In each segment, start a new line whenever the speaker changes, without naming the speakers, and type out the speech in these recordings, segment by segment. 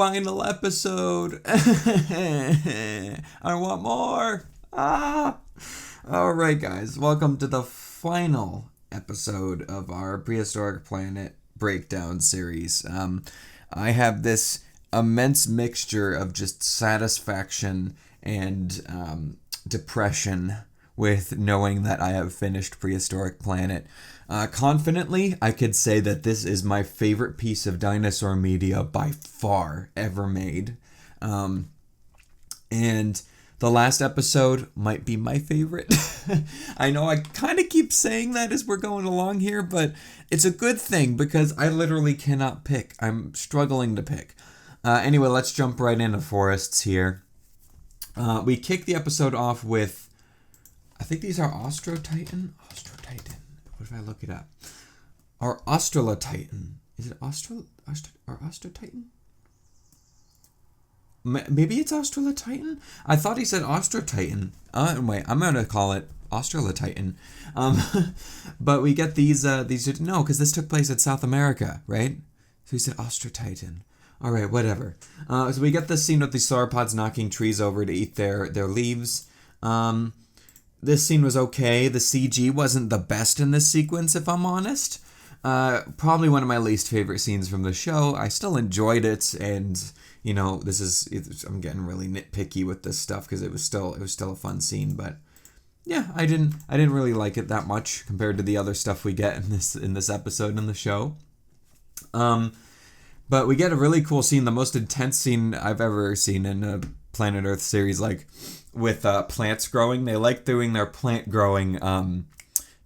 final episode. I want more. All right, guys. Welcome to the final episode of our Prehistoric Planet breakdown series. I have this immense mixture of just satisfaction and depression with knowing that I have finished Prehistoric Planet. Confidently, I could say that this is my favorite piece of dinosaur media by far ever made. And the last episode might be my favorite. I know I kind of keep saying that as we're going along here, but it's a good thing because I literally cannot pick. I'm struggling to pick. Anyway, let's jump right into forests here. We kick the episode off with, I think these are Austrotitan? Austrotitan. What if I look it up? Or Australotitan. Is it Austrotitan? Maybe it's Australotitan? I thought he said Austrotitan. Wait, I'm going to call it Australotitan. But we get these no, because this took place in South America, right? So he said Austrotitan. All right, whatever. So we get this scene with the sauropods knocking trees over to eat their leaves. This scene was okay. The CG wasn't the best in this sequence, if I'm honest. Probably one of my least favorite scenes from the show. I still enjoyed it, and you know, I'm getting really nitpicky with this stuff because it was still a fun scene. But yeah, I didn't really like it that much compared to the other stuff we get in this episode in the show. But we get a really cool scene, the most intense scene I've ever seen in a Planet Earth series, like with plants growing. They like doing their plant growing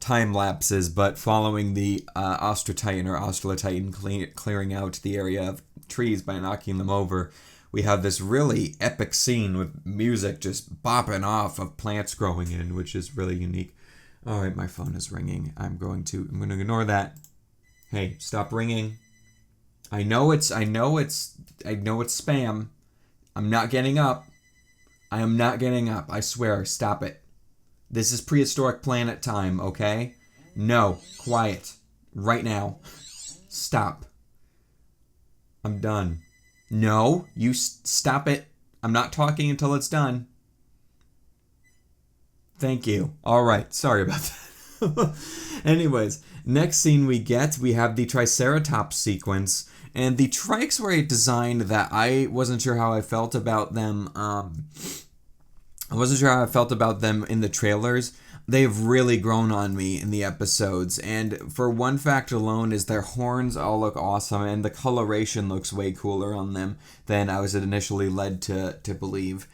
time lapses, but following the Austrotitan or Australotitan clearing out the area of trees by knocking them over, we have this really epic scene with music just bopping off of plants growing in, which is really unique. All right, my phone is ringing. I'm going to ignore that. Hey, stop ringing. I know it's spam. I'm not getting up. I am not getting up. I swear. Stop it. This is Prehistoric Planet time, okay? No. Quiet. Right now. Stop. I'm done. No. You stop it. I'm not talking until it's done. Thank you. All right. Sorry about that. Anyways, next scene we have the Triceratops sequence. And the trikes were a design that I wasn't sure how I felt about them. I wasn't sure how I felt about them in the trailers. They've really grown on me in the episodes. And for one fact alone is their horns all look awesome. And the coloration looks way cooler on them than I was initially led to believe.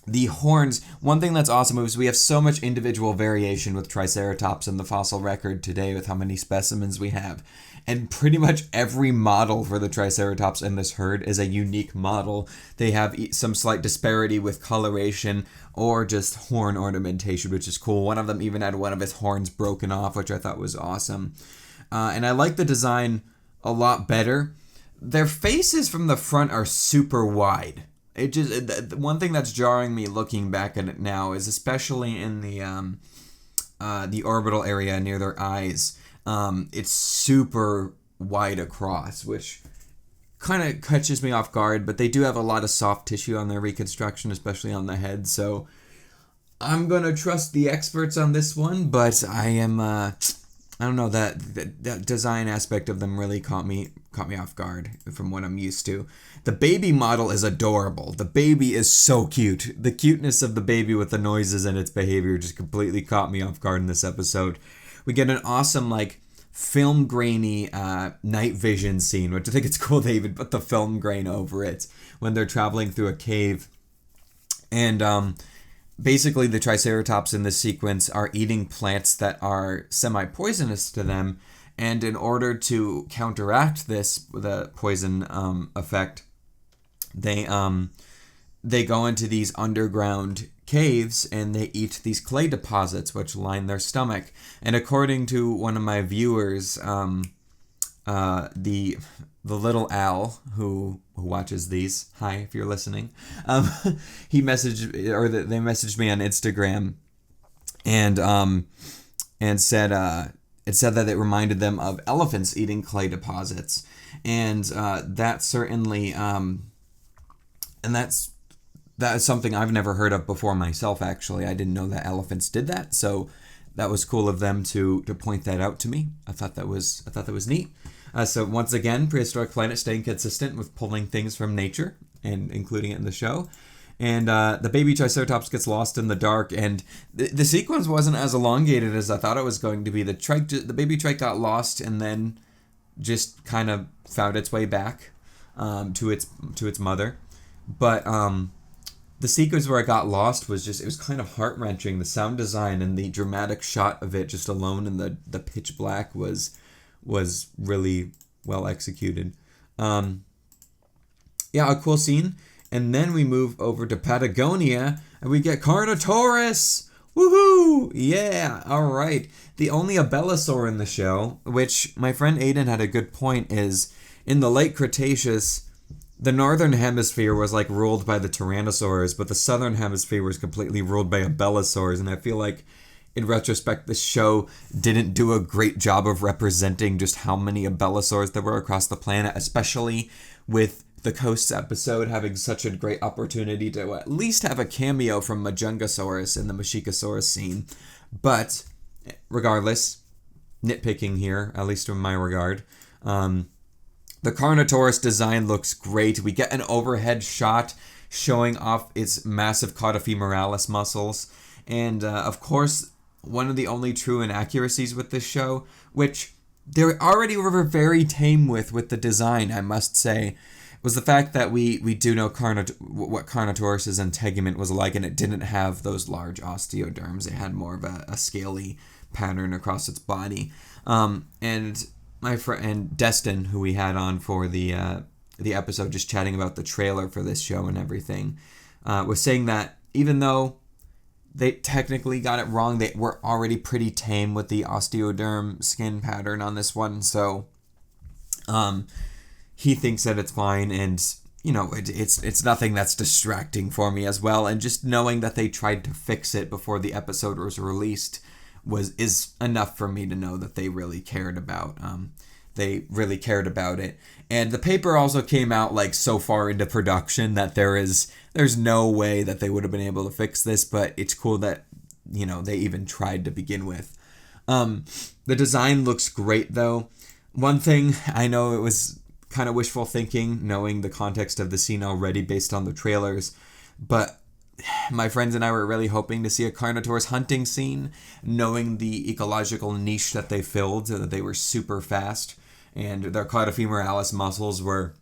The horns, one thing that's awesome is we have so much individual variation with Triceratops in the fossil record today with how many specimens we have. And pretty much every model for the Triceratops in this herd is a unique model. They have some slight disparity with coloration or just horn ornamentation, which is cool. One of them even had one of his horns broken off, which I thought was awesome. And I like the design a lot better. Their faces from the front are super wide. The one thing that's jarring me looking back at it now is especially in the orbital area near their eyes. It's super wide across, which kind of catches me off guard, but they do have a lot of soft tissue on their reconstruction, especially on the head, so I'm going to trust the experts on this one, but I am, I don't know, that design aspect of them really caught me off guard from what I'm used to. The baby model is adorable. The baby is so cute. The cuteness of the baby with the noises and its behavior just completely caught me off guard in this episode. We get an awesome, like, film grainy night vision scene, which I think it's cool they even put the film grain over it when they're traveling through a cave. And basically the Triceratops in this sequence are eating plants that are semi-poisonous to them. And in order to counteract the poison effect, they go into these underground caves and they eat these clay deposits which line their stomach. And according to one of my viewers, the little Al who watches these, hi if you're listening, they messaged me on Instagram and said it said that it reminded them of elephants eating clay deposits. And that certainly, and that is something I've never heard of before myself, actually. I didn't know that elephants did that, so that was cool of them to point that out to me. I thought that was neat. So once again, Prehistoric Planet staying consistent with pulling things from nature and including it in the show. And the baby Triceratops gets lost in the dark, and the sequence wasn't as elongated as I thought it was going to be. The baby trike got lost and then just kind of found its way back to its mother. But the sequence where it got lost was it was kind of heart-wrenching. The sound design and the dramatic shot of it just alone in the pitch black was really well executed. A cool scene. And then we move over to Patagonia, and we get Carnotaurus! Woohoo! Yeah, alright. The only abelisaur in the show, which my friend Aiden had a good point, is in the late Cretaceous, the northern hemisphere was like ruled by the tyrannosaurs, but the southern hemisphere was completely ruled by abelisaurs, and I feel like in retrospect, the show didn't do a great job of representing just how many abelisaurs there were across the planet, especially with the Coasts episode having such a great opportunity to at least have a cameo from Majungasaurus in the Mashikasaurus scene. But regardless, nitpicking here, at least in my regard, the Carnotaurus design looks great. We get an overhead shot showing off its massive cauda muscles. And of course, one of the only true inaccuracies with this show, which they already were very tame with the design, I must say, was the fact that we do know what Carnotaurus's integument was like, and it didn't have those large osteoderms. It had more of a scaly pattern across its body. And my friend Destin, who we had on for the episode, just chatting about the trailer for this show and everything, was saying that even though they technically got it wrong, they were already pretty tame with the osteoderm skin pattern on this one. So, he thinks that it's fine, and it's nothing that's distracting for me as well. And just knowing that they tried to fix it before the episode was released is enough for me to know that they really cared about it. And the paper also came out like so far into production that there's no way that they would have been able to fix this. But it's cool that they even tried to begin with. The design looks great though. One thing I know, it was kind of wishful thinking, knowing the context of the scene already based on the trailers, but my friends and I were really hoping to see a Carnotaurus hunting scene, knowing the ecological niche that they filled, that they were super fast, and their caudafemoralis muscles were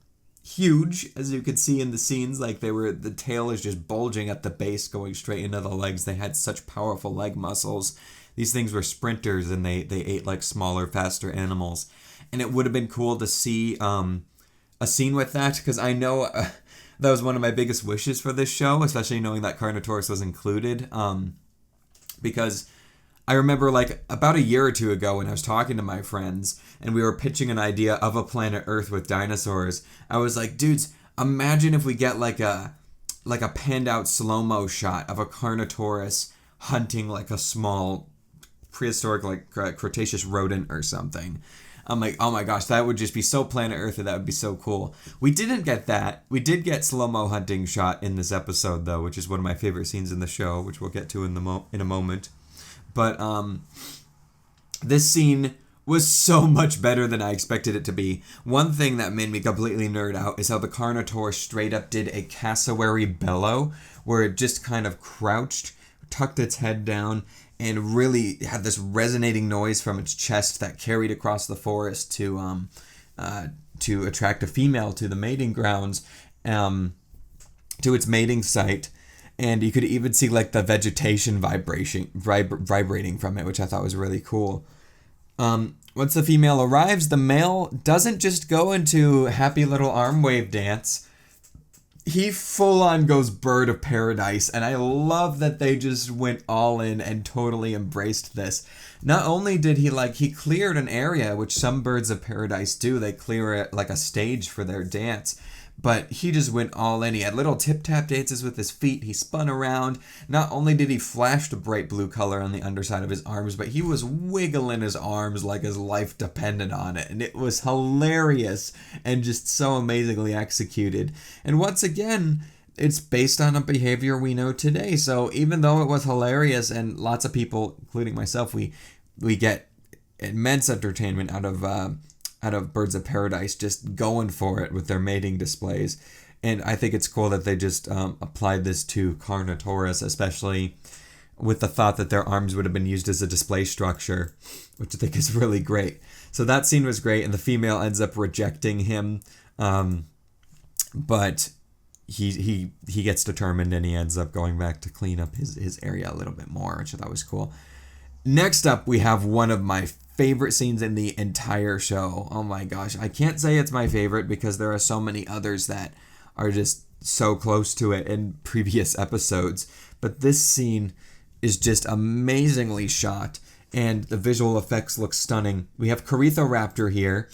huge, as you could see in the scenes. Like the tail is just bulging at the base, going straight into the legs. They had such powerful leg muscles. These things were sprinters, and they ate like smaller, faster animals. And it would have been cool to see a scene with that, because I know that was one of my biggest wishes for this show, especially knowing that Carnotaurus was included. Because I remember like about a year or two ago when I was talking to my friends and we were pitching an idea of a planet Earth with dinosaurs, I was like, dudes, imagine if we get like a panned out slow-mo shot of a Carnotaurus hunting like a small prehistoric like Cretaceous rodent or something. I'm like, oh my gosh, that would just be so planet Earth, and that would be so cool. We didn't get that. We did get slow-mo hunting shot in this episode, though, which is one of my favorite scenes in the show, which we'll get to in a moment. But this scene was so much better than I expected it to be. One thing that made me completely nerd out is how the Carnotaurus straight up did a cassowary bellow, where it just kind of crouched, tucked its head down, and really had this resonating noise from its chest that carried across the forest to attract a female to the mating grounds, to its mating site. And you could even see like the vegetation vibrating from it, which I thought was really cool. Once the female arrives, the male doesn't just go into happy little arm wave dance. He full on goes bird of paradise, and I love that they just went all in and totally embraced this. Not only did he cleared an area, which some birds of paradise do, they clear it like a stage for their dance, But he just went all in. He had little tip-tap dances with his feet. He spun around. Not only did he flash the bright blue color on the underside of his arms, but he was wiggling his arms like his life depended on it. And it was hilarious and just so amazingly executed. And once again, it's based on a behavior we know today. So even though it was hilarious and lots of people, including myself, we get immense entertainment out of Birds of Paradise just going for it with their mating displays. And I think it's cool that they just applied this to Carnotaurus, especially with the thought that their arms would have been used as a display structure, which I think is really great. So that scene was great, and the female ends up rejecting him, but he gets determined and he ends up going back to clean up his area a little bit more, which I thought was cool. Next up, we have one of my favorite scenes in the entire show. Oh my gosh. I can't say it's my favorite because there are so many others that are just so close to it in previous episodes. But this scene is just amazingly shot and the visual effects look stunning. We have Karitha Raptor here,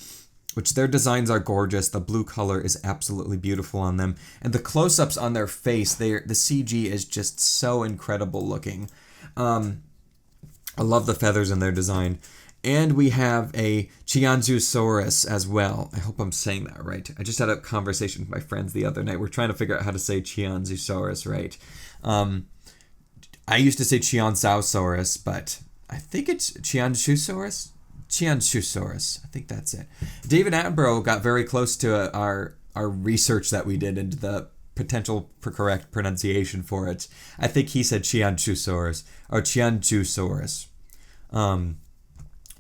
which their designs are gorgeous. The blue color is absolutely beautiful on them. And the close-ups on their face, the CG is just so incredible looking. I love the feathers in their design. And we have a Chianzusaurus as well. I hope I'm saying that right. I just had a conversation with my friends the other night. We're trying to figure out how to say Chianzusaurus right. I used to say Chianzausaurus, but I think it's Chianzusaurus? Chianzusaurus. I think that's it. David Attenborough got very close to our research that we did into the potential for correct pronunciation for it. I think he said Chianzusaurus or Chianzusaurus,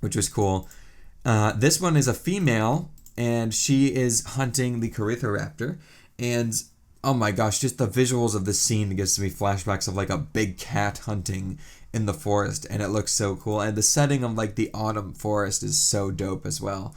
which was cool. This one is a female, and she is hunting the Karitha Raptor. And oh my gosh, just the visuals of this scene gives me flashbacks of like a big cat hunting in the forest, and it looks so cool. And the setting of like the autumn forest is so dope as well.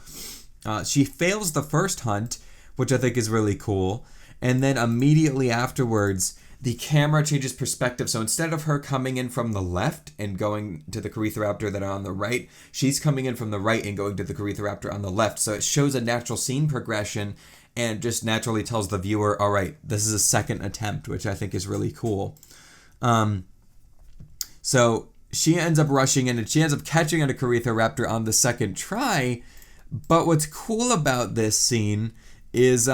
She fails the first hunt, which I think is really cool. And then immediately afterwards, the camera changes perspective. So instead of her coming in from the left and going to the Karitha Raptor that are on the right, she's coming in from the right and going to the Karitha Raptor on the left. So it shows a natural scene progression and just naturally tells the viewer, all right, this is a second attempt, which I think is really cool. So she ends up rushing in and she ends up catching a Karitha Raptor on the second try. But what's cool about this scene is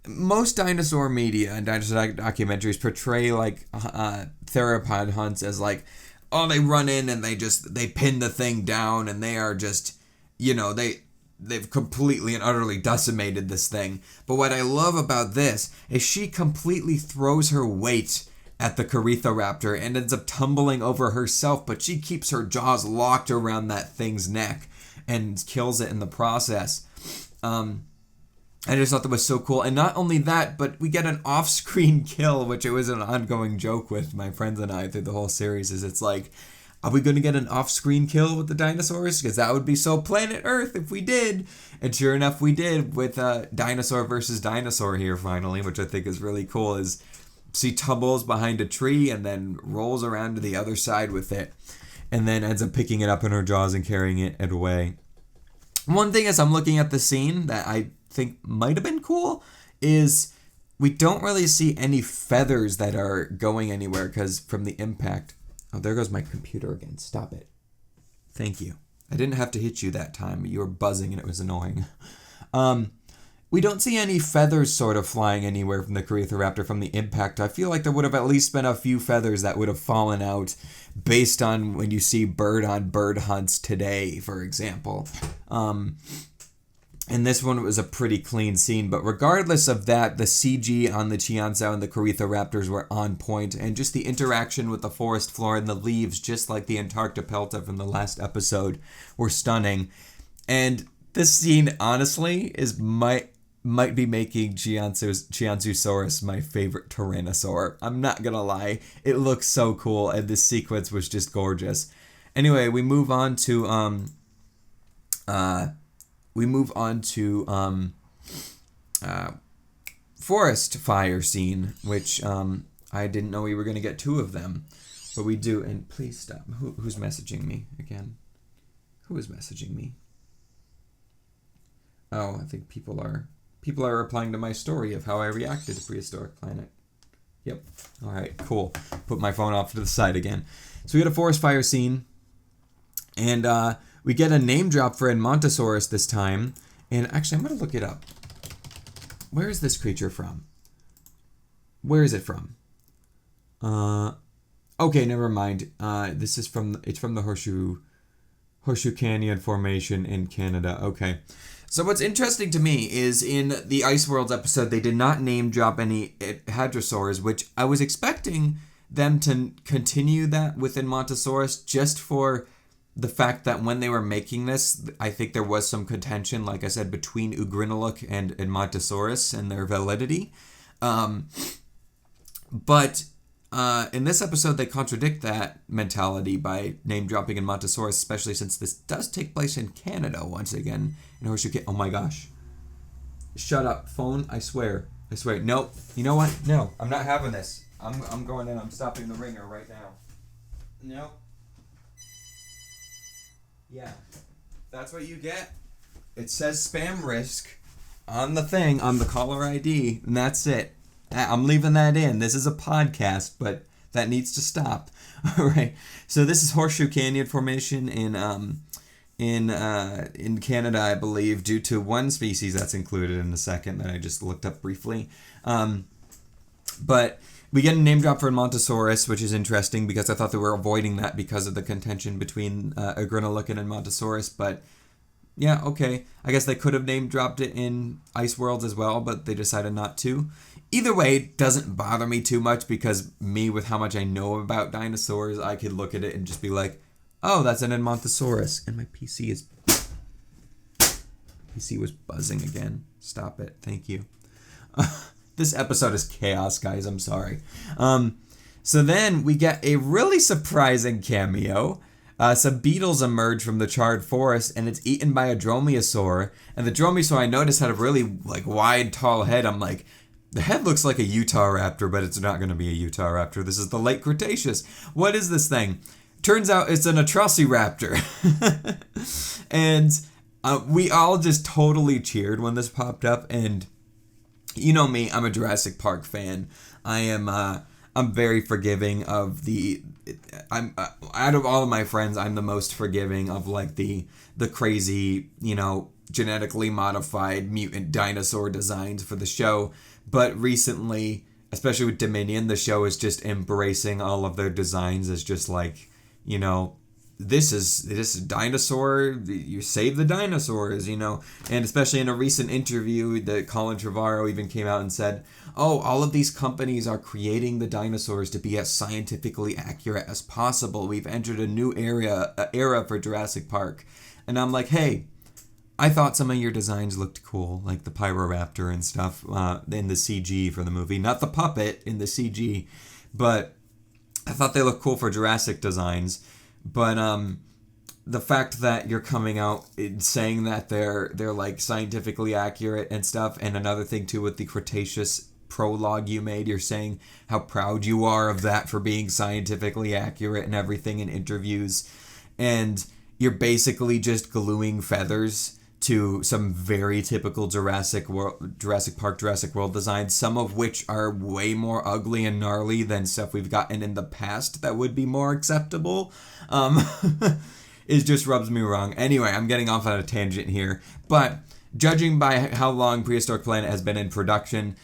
most dinosaur media and dinosaur documentaries portray like theropod hunts as like, oh, they run in and they pin the thing down and they are just, they've completely and utterly decimated this thing. But what I love about this is she completely throws her weight at the Karitha Raptor and ends up tumbling over herself, but she keeps her jaws locked around that thing's neck and kills it in the process. I just thought that was so cool. And not only that, but we get an off-screen kill, which it was an ongoing joke with my friends and I through the whole series, is it's like, are we going to get an off-screen kill with the dinosaurs? Because that would be so Planet Earth if we did. And sure enough, we did with dinosaur versus dinosaur here finally, which I think is really cool, is she tumbles behind a tree and then rolls around to the other side with it and then ends up picking it up in her jaws and carrying it away. One thing as I'm looking at the scene that I think might have been cool is we don't really see any feathers that are going anywhere because from the impact. Oh, there goes my computer again. Stop it. Thank you. I didn't have to hit you that time. You were buzzing and it was annoying. We don't see any feathers sort of flying anywhere from the Karitha Raptor from the impact. I feel like there would have at least been a few feathers that would have fallen out based on when you see bird-on-bird hunts today, for example. And this one was a pretty clean scene, but regardless of that, the CG on the Chianzau and the Karitha Raptors were on point, and just the interaction with the forest floor and the leaves, just like the Antarctopelta from the last episode, were stunning. And this scene, honestly, might be making Chianzusaurus my favorite Tyrannosaur. I'm not gonna lie, it looks so cool, and this sequence was just gorgeous. Anyway, we move on to forest fire scene, which I didn't know we were going to get two of them, but we do. And please stop. Who's messaging me again? Who is messaging me? Oh, I think people are People are replying to my story of how I reacted to Prehistoric Planet. Yep. All right, cool. Put my phone off to the side again. So we get a forest fire scene, and we get a name drop for Edmontosaurus this time. And actually, I'm going to look it up. Where is this creature from? Where is it from? Okay, never mind. This is it's from the Horseshoe Canyon Formation in Canada. Okay. So what's interesting to me is in the Ice Worlds episode, they did not name drop any hadrosaurs, which I was expecting them to continue that with Edmontosaurus just for the fact that when they were making this, I think there was some contention, like I said, between Ugrinoluk and Edmontosaurus and their validity. But in this episode, they contradict that mentality by name-dropping Edmontosaurus, especially since this does take place in Canada once again. In Horseshoe Canyon. Oh my gosh. Shut up, phone. I swear. No. You know what? No. I'm not having this. I'm going in. I'm stopping the ringer right now. No. Yeah. That's what you get. It says spam risk on the thing, on the caller ID, and that's it. I'm leaving that in. This is a podcast, but that needs to stop. All right. So this is Horseshoe Canyon Formation in Canada, I believe, due to one species that's included in the second that I just looked up briefly. But we get a name drop for Edmontosaurus, which is interesting because I thought they were avoiding that because of the contention between Ugrinoluk and Edmontosaurus. But yeah, okay. I guess they could have name dropped it in Ice Worlds as well, but they decided not to. Either way, it doesn't bother me too much because me, with how much I know about dinosaurs, I could look at it and just be like, oh, that's an Edmontosaurus. And my PC was buzzing again. Stop it. Thank you. This episode is chaos, guys. I'm sorry. So then we get a really surprising cameo. Some beetles emerge from the charred forest, and it's eaten by a dromaeosaur. And the dromaeosaur, I noticed, had a really wide, tall head. I'm like, the head looks like a Utahraptor, but it's not going to be a Utahraptor. This is the late Cretaceous. What is this thing? Turns out it's an Atrociraptor. And we all just totally cheered when this popped up. And you know me, I'm a Jurassic Park fan. I'm very forgiving of out of all of my friends, I'm the most forgiving of the crazy, genetically modified mutant dinosaur designs for the show. But recently, especially with Dominion, the show is just embracing all of their designs as just this is dinosaur, you save the dinosaurs, and especially in a recent interview that Colin Trevorrow even came out and said, oh, all of these companies are creating the dinosaurs to be as scientifically accurate as possible. We've entered a new era for Jurassic Park. And I'm like, hey, I thought some of your designs looked cool, like the Pyroraptor and stuff in the CG for the movie. Not the puppet in the CG, but I thought they looked cool for Jurassic designs. But the fact that you're coming out and saying that they're scientifically accurate and stuff, and another thing too with the Cretaceous prologue you made, you're saying how proud you are of that for being scientifically accurate and everything in interviews, and you're basically just gluing feathers to some very typical Jurassic Park, Jurassic World designs, some of which are way more ugly and gnarly than stuff we've gotten in the past that would be more acceptable. It just rubs me wrong. Anyway, I'm getting off on a tangent here, but judging by how long Prehistoric Planet has been in production,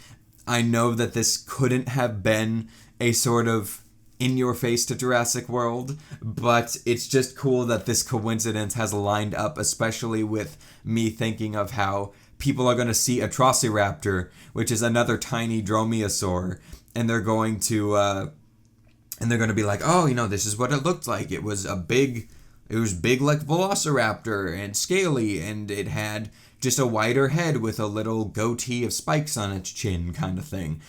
I know that this couldn't have been a sort of in-your-face to Jurassic World, but it's just cool that this coincidence has lined up, especially with me thinking of how people are going to see Atrociraptor, which is another tiny dromaeosaur, and they're going to be like, oh, this is what it looked like. It was big like Velociraptor and scaly, and it had just a wider head with a little goatee of spikes on its chin kind of thing.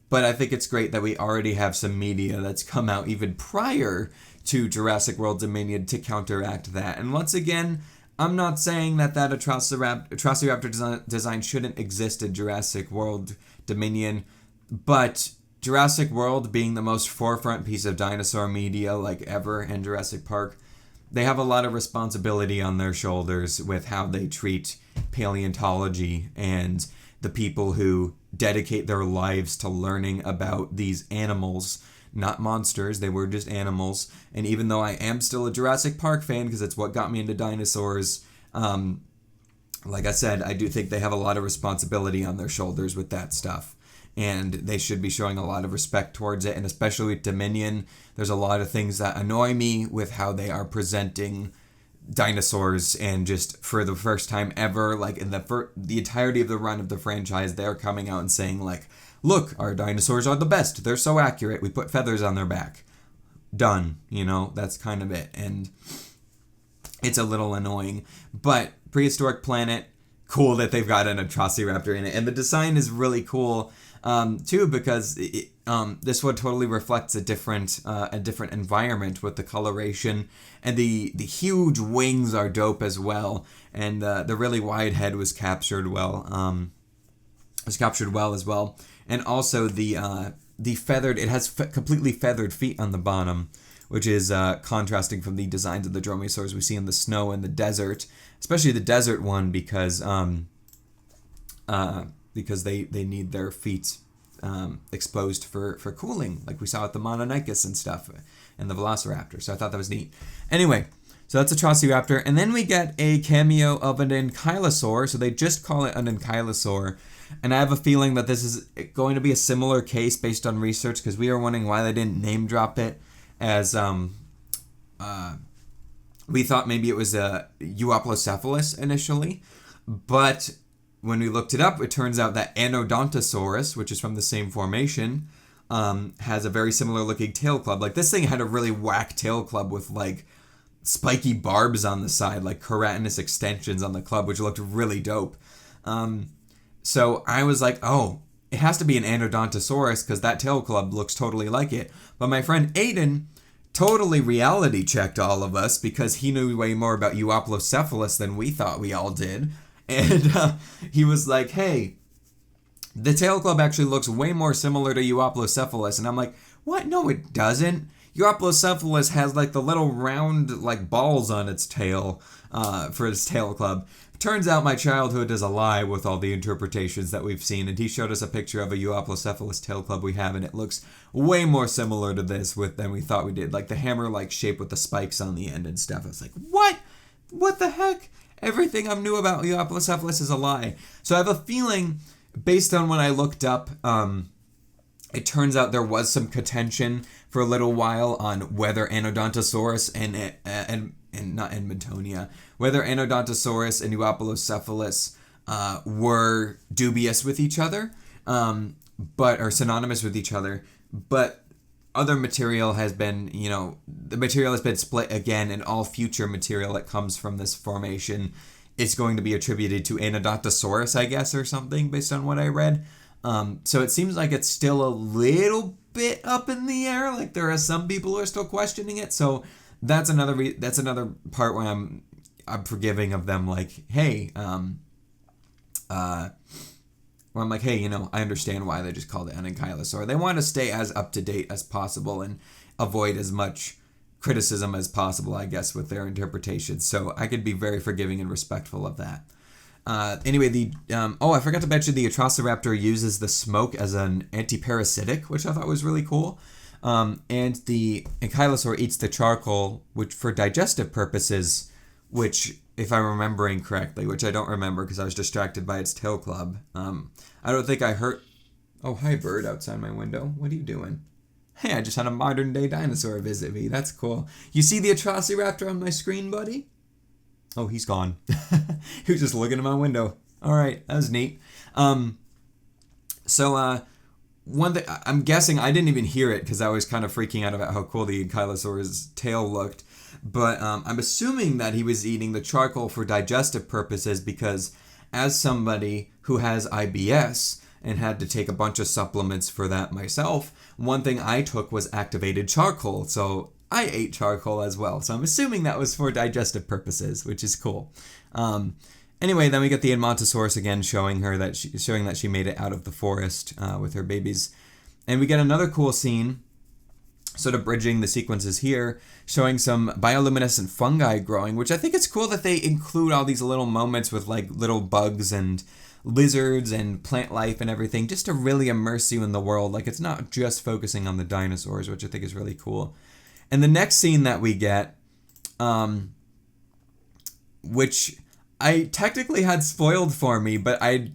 But I think it's great that we already have some media that's come out even prior to Jurassic World Dominion to counteract that. And once again, I'm not saying that Atrociraptor design shouldn't exist in Jurassic World Dominion, but Jurassic World being the most forefront piece of dinosaur media ever in Jurassic Park, they have a lot of responsibility on their shoulders with how they treat paleontology and the people who dedicate their lives to learning about these animals, not monsters. They were just animals. And even though I am still a Jurassic Park fan because it's what got me into dinosaurs, like I said, I do think they have a lot of responsibility on their shoulders with that stuff. And they should be showing a lot of respect towards it. And especially with Dominion, there's a lot of things that annoy me with how they are presenting dinosaurs. And just for the first time ever, like in the entirety of the run of the franchise, they're coming out and saying like, look, our dinosaurs are the best. They're so accurate. We put feathers on their back. Done. You know, that's kind of it. And it's a little annoying. But Prehistoric Planet, cool that they've got an Atrociraptor in it. And the design is really cool, too, because this one totally reflects a different environment with the coloration. And the huge wings are dope as well. And the really wide head was captured well. As well. And also the feathered, it has completely feathered feet on the bottom, which is contrasting from the designs of the dromaeosaurs we see in the snow and the desert, especially the desert one because they need their feet exposed for cooling, like we saw with the Mononychus and stuff, and the Velociraptor. So I thought that was neat. Anyway, so that's a Atrociraptor, and then we get a cameo of an Ankylosaur. So they just call it an Ankylosaur. And I have a feeling that this is going to be a similar case based on research, because we are wondering why they didn't name drop it, as we thought maybe it was a Euoplocephalus initially, but when we looked it up, it turns out that Anodontosaurus, which is from the same formation, has a very similar looking tail club. Like, this thing had a really whack tail club with like spiky barbs on the side, like keratinous extensions on the club, which looked really dope. So I was like, oh, it has to be an Anodontosaurus because that tail club looks totally like it. But my friend Aiden totally reality checked all of us because he knew way more about Euoplocephalus than we thought we all did. And he was like, hey, the tail club actually looks way more similar to Euoplocephalus. And I'm like, what? No, it doesn't. Euoplocephalus has like the little round like balls on its tail for its tail club. Turns out my childhood is a lie with all the interpretations that we've seen, and he showed us a picture of a Euoplocephalus tail club we have, and it looks way more similar to this than we thought we did. Like the hammer-like shape with the spikes on the end and stuff. I was like, what? What the heck? Everything I knew about Euoplocephalus is a lie. So I have a feeling, based on what I looked up, it turns out there was some contention for a little while on whether Anodontosaurus and not Edmontonia, whether Anodontosaurus and Euoplocephalus were dubious with each other, or synonymous with each other, but other material has been, the material has been split again, and all future material that comes from this formation is going to be attributed to Anodontosaurus, I guess, or something, based on what I read. So it seems like it's still a little bit up in the air. Like there are some people who are still questioning it. So that's another part where I'm forgiving of them. Like, hey, where I'm like, hey, I understand why they just called it an Ankylosaur. They want to stay as up to date as possible and avoid as much criticism as possible, I guess, with their interpretations. So I could be very forgiving and respectful of that. Anyway, I forgot to mention the Atrociraptor uses the smoke as an antiparasitic, which I thought was really cool. And the Ankylosaur eats the charcoal, which for digestive purposes, which, if I'm remembering correctly, which I don't remember because I was distracted by its tail club. I don't think I heard... Oh, hi, bird outside my window. What are you doing? Hey, I just had a modern day dinosaur visit me. That's cool. You see the Atrociraptor on my screen, buddy? Oh, he's gone. He was just looking at my window. All right, that was neat. So one thing, I'm guessing I didn't even hear it because I was kind of freaking out about how cool the Ankylosaur's tail looked. But I'm assuming that he was eating the charcoal for digestive purposes because as somebody who has IBS and had to take a bunch of supplements for that myself, one thing I took was activated charcoal. So I ate charcoal as well, so I'm assuming that was for digestive purposes, which is cool. Anyway, then we get the Edmontosaurus again, showing that she made it out of the forest with her babies, and we get another cool scene, sort of bridging the sequences here, showing some bioluminescent fungi growing, which I think it's cool that they include all these little moments with like little bugs and lizards and plant life and everything, just to really immerse you in the world. Like, it's not just focusing on the dinosaurs, which I think is really cool. And the next scene that we get, which I technically had spoiled for me, but I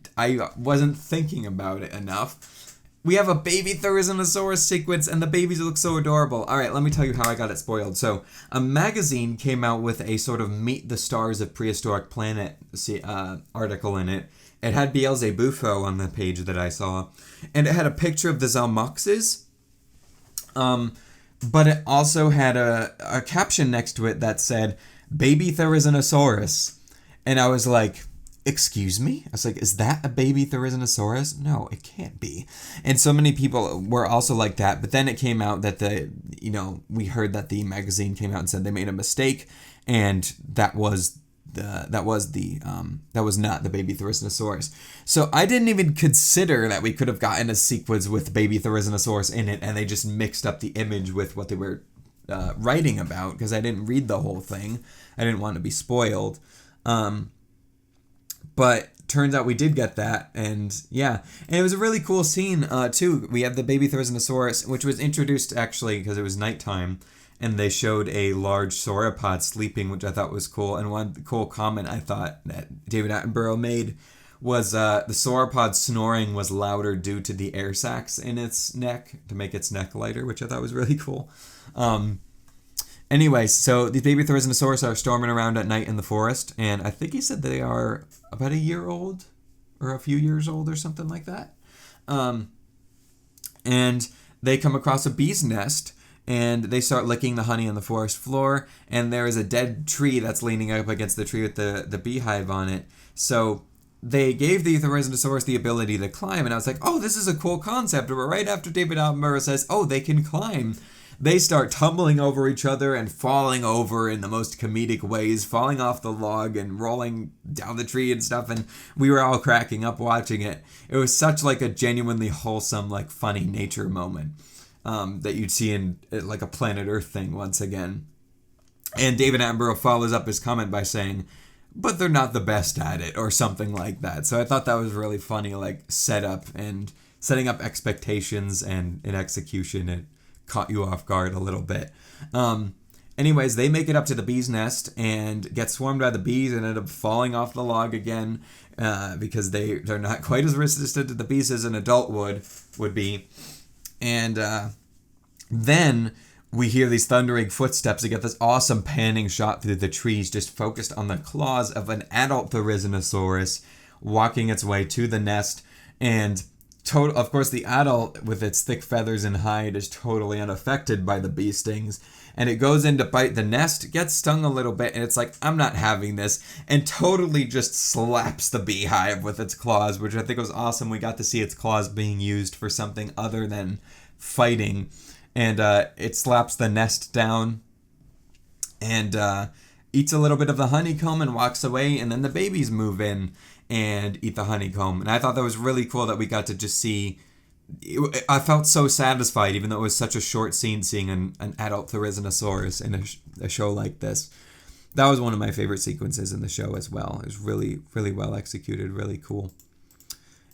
wasn't thinking about it enough. We have a baby Thorizonosaurus sequence, and the babies look so adorable. All right, let me tell you how I got it spoiled. So, a magazine came out with a sort of Meet the Stars of Prehistoric Planet article in it. It had Beelzebufo on the page that I saw, and it had a picture of the Zalmoxes, but it also had a caption next to it that said, Baby Thorizonosaurus. And I was like, excuse me? I was like, is that a baby Thorizonosaurus? No, it can't be. And so many people were also like that. But then it came out that we heard that the magazine came out and said they made a mistake, and that was not the baby Thorizonosaurus. So I didn't even consider that we could have gotten a sequence with baby Thorizonosaurus in it, and they just mixed up the image with what they were writing about, because I didn't read the whole thing. I didn't want to be spoiled. But turns out we did get that, and yeah. And it was a really cool scene, too. We have the baby Thorizonosaurus, which was introduced, actually, because it was nighttime, and they showed a large sauropod sleeping, which I thought was cool. And one cool comment I thought that David Attenborough made was the sauropod snoring was louder due to the air sacs in its neck, to make its neck lighter, which I thought was really cool. Anyway, so the baby Thorizonosaurus are storming around at night in the forest, and I think he said they are about a year old, or a few years old, or something like that. And they come across a bee's nest, and they start licking the honey on the forest floor, and there is a dead tree that's leaning up against the tree with the beehive on it. So they gave the Thorizonosaurus the ability to climb, and I was like, oh, this is a cool concept. But right after David Attenborough says, oh, they can climb, they start tumbling over each other and falling over in the most comedic ways, falling off the log and rolling down the tree and stuff, and we were all cracking up watching it. It was such like a genuinely wholesome, like funny nature moment that you'd see in like a Planet Earth thing once again. And David Attenborough follows up his comment by saying, but they're not the best at it, or something like that. So I thought that was really funny, like setting up expectations, and in execution it caught you off guard a little bit. Anyways, they make it up to the bee's nest and get swarmed by the bees and end up falling off the log again, because they're not quite as resistant to the bees as an adult would be. And then we hear these thundering footsteps to get this awesome panning shot through the trees, just focused on the claws of an adult Thorizonosaurus walking its way to the nest. And of course, the adult, with its thick feathers and hide, is totally unaffected by the bee stings. And it goes in to bite the nest, gets stung a little bit, and it's like, I'm not having this, and totally just slaps the beehive with its claws, which I think was awesome. We got to see its claws being used for something other than fighting. And it slaps the nest down and eats a little bit of the honeycomb and walks away, and then the babies move in and eat the honeycomb. And I thought that was really cool that we got to just see. I felt so satisfied, even though it was such a short scene, seeing an adult Thorizonosaurus in a show like this. That was one of my favorite sequences in the show as well. It was really, really well executed, really cool.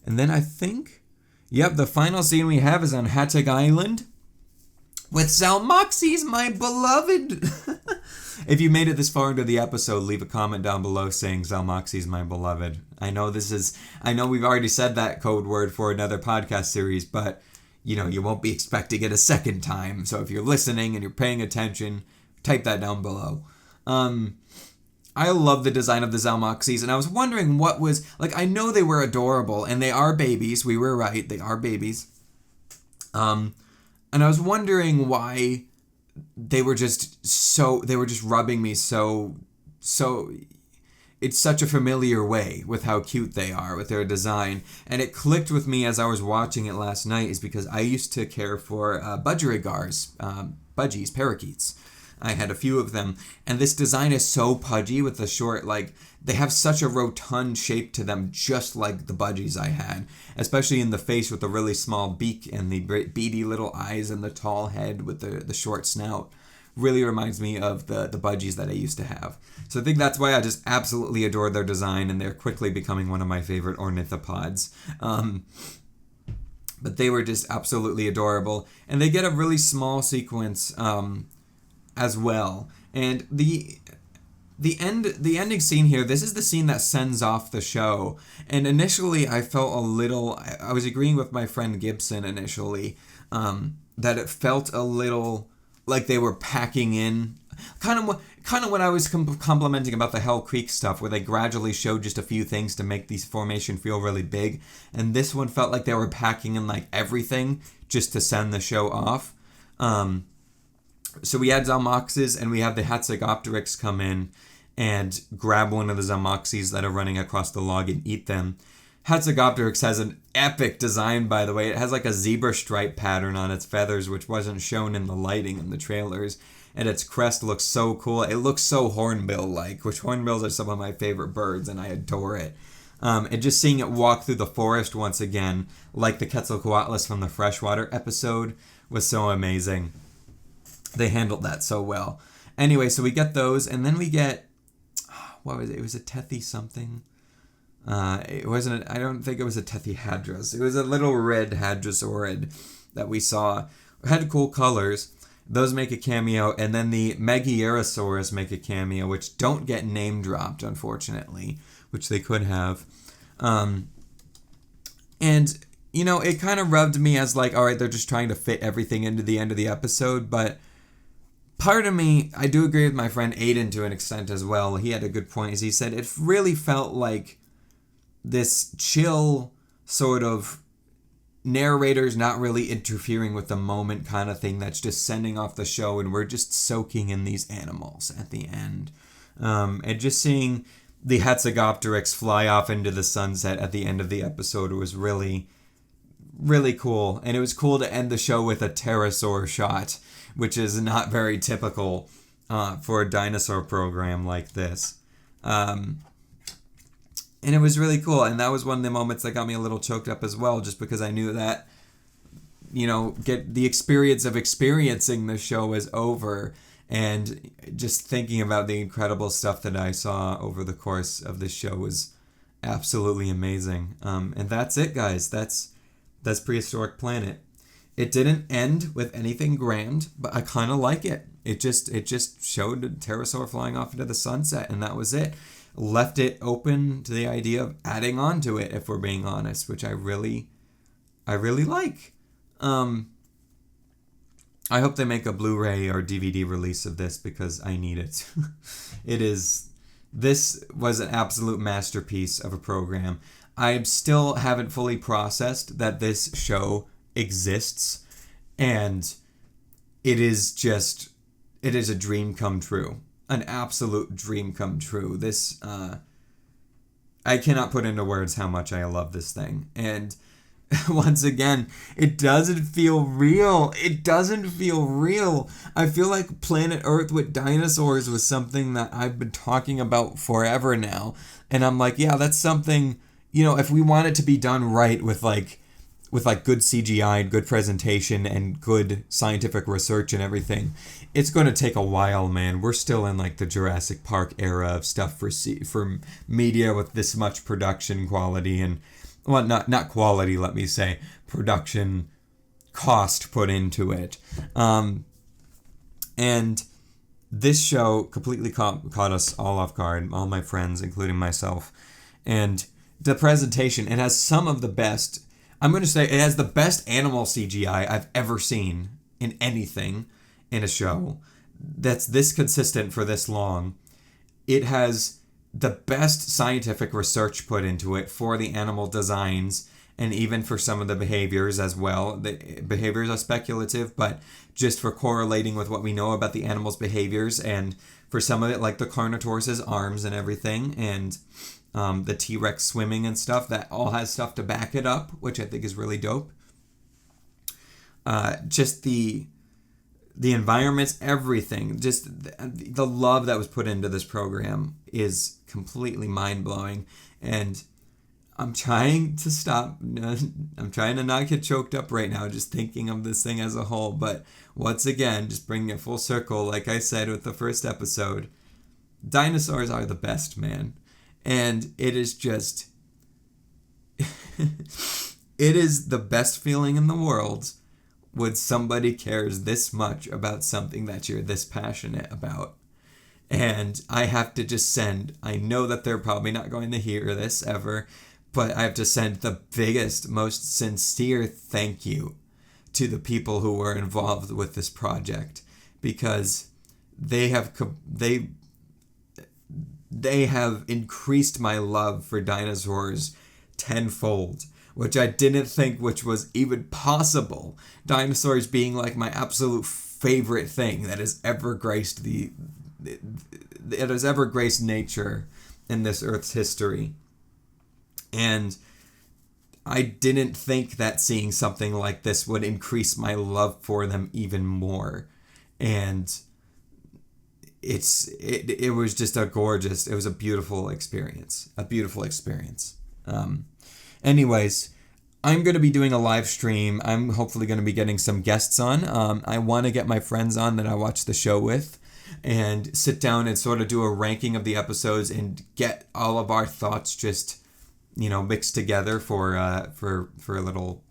And then I think, the final scene we have is on Hattig Island with Zalmoxes, my beloved. If you made it this far into the episode, leave a comment down below saying Zalmoxes, my beloved. I know we've already said that code word for another podcast series, but you won't be expecting it a second time. So if you're listening and you're paying attention, type that down below. I love the design of the Zalmoxes, and I was wondering what was, I know they were adorable, and they are babies. We were right, they are babies. And I was wondering why they were just rubbing me so it's such a familiar way with how cute they are with their design. And it clicked with me as I was watching it last night, is because I used to care for budgerigars, budgies, parakeets. I had a few of them, and this design is so pudgy with the short, they have such a rotund shape to them, just like the budgies I had, especially in the face with the really small beak and the beady little eyes and the tall head with the short snout. really reminds me of the budgies that I used to have. So I think that's why I just absolutely adore their design, and they're quickly becoming one of my favorite ornithopods. But they were just absolutely adorable. And they get a really small sequence as well. And the ending scene here, this is the scene that sends off the show. And initially I felt I was agreeing with my friend Gibson initially, that it felt a little like they were packing in, kind of what I was complimenting about the Hell Creek stuff, where they gradually showed just a few things to make these formation feel really big. And this one felt like they were packing in like everything just to send the show off. So we had Zalmoxes, and we have the Hatzegopteryx come in and grab one of the Zalmoxes that are running across the log and eat them. Hatzegopteryx has an epic design, by the way. It has like a zebra stripe pattern on its feathers, which wasn't shown in the lighting in the trailers. And its crest looks so cool. It looks so hornbill-like, which hornbills are some of my favorite birds, and I adore it. And just seeing it walk through the forest once again, like the Quetzalcoatlus from the freshwater episode, was so amazing. They handled that so well. Anyway, so we get those, and then we get, what was it? It was a Tethi something. It wasn't. I don't think it was a Tethi hadrus. It was a little red hadrosaurid that we saw. It had cool colors. Those make a cameo, and then the Megaerosaurus make a cameo, which don't get name dropped, unfortunately, which they could have. And, you know, it kind of rubbed me as like, all right, they're just trying to fit everything into the end of the episode, but part of me, I do agree with my friend Aiden to an extent as well. He had a good point, as he said, it really felt like this chill sort of narrator's not really interfering with the moment kind of thing that's just sending off the show, and we're just soaking in these animals at the end. And just seeing the Hatzegopteryx fly off into the sunset at the end of the episode was really, really cool. And it was cool to end the show with a pterosaur shot, which is not very typical for a dinosaur program like this. And it was really cool. And that was one of the moments that got me a little choked up as well, just because I knew that, you know, get the experience of experiencing the show is over. And just thinking about the incredible stuff that I saw over the course of this show was absolutely amazing. And that's it, guys. That's Prehistoric Planet. It didn't end with anything grand, but I kind of like it. It just showed a pterosaur flying off into the sunset, and that was it. Left it open to the idea of adding on to it, if we're being honest, which I really like. I hope they make a Blu-ray or DVD release of this, because I need it. This was an absolute masterpiece of a program. I still haven't fully processed that this show exists, and it is a dream come true. An absolute dream come true. This, I cannot put into words how much I love this thing. And once again, it doesn't feel real. It doesn't feel real. I feel like Planet Earth with dinosaurs was something that I've been talking about forever now. And I'm like, yeah, that's something, you know, if we want it to be done right with good CGI and good presentation and good scientific research and everything, it's going to take a while, man. We're still in like the Jurassic Park era of stuff for media with this much production quality and, well, not quality, let me say, production cost put into it. And this show completely caught us all off guard, all my friends, including myself. And the presentation, it has some of the best, I'm going to say it has the best animal CGI I've ever seen in anything in a show that's this consistent for this long. It has the best scientific research put into it for the animal designs, and even for some of the behaviors as well. The behaviors are speculative, but just for correlating with what we know about the animal's behaviors, and for some of it, like the Carnotaurus' arms and everything, and the T-Rex swimming and stuff, that all has stuff to back it up, which I think is really dope. Just the environments, everything, just the love that was put into this program is completely mind-blowing. And I'm trying to stop. I'm trying to not get choked up right now just thinking of this thing as a whole. But once again, just bringing it full circle, like I said with the first episode, dinosaurs are the best, man. And it is just... it is the best feeling in the world when somebody cares this much about something that you're this passionate about. And I have to just send... I know that they're probably not going to hear this ever, but I have to send the biggest, most sincere thank you to the people who were involved with this project, because they have increased my love for dinosaurs tenfold, which I didn't think which was even possible. Dinosaurs being like my absolute favorite thing that has ever graced nature in this Earth's history. And I didn't think that seeing something like this would increase my love for them even more. And it was just it was a beautiful experience. Anyways, I'm going to be doing a live stream. I'm hopefully going to be getting some guests on. I want to get my friends on that I watch the show with and sit down and sort of do a ranking of the episodes and get all of our thoughts just, mixed together for a little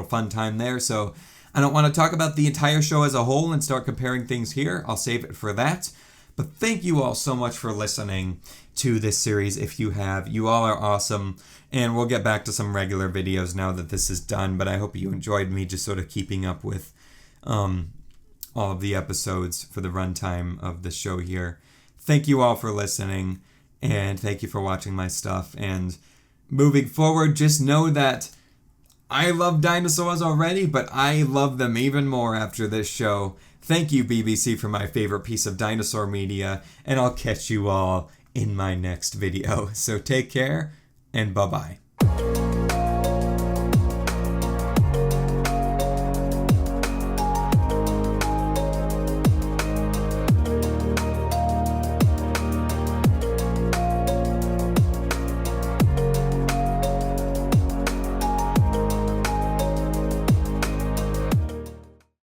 fun time there. So I don't want to talk about the entire show as a whole and start comparing things here. I'll save it for that. But thank you all so much for listening to this series. If you have, you all are awesome. And we'll get back to some regular videos now that this is done. But I hope you enjoyed me just sort of keeping up with all of the episodes for the runtime of the show here. Thank you all for listening. And thank you for watching my stuff. And moving forward, just know that I love dinosaurs already, but I love them even more after this show. Thank you, BBC, for my favorite piece of dinosaur media, and I'll catch you all in my next video. So take care, and bye-bye.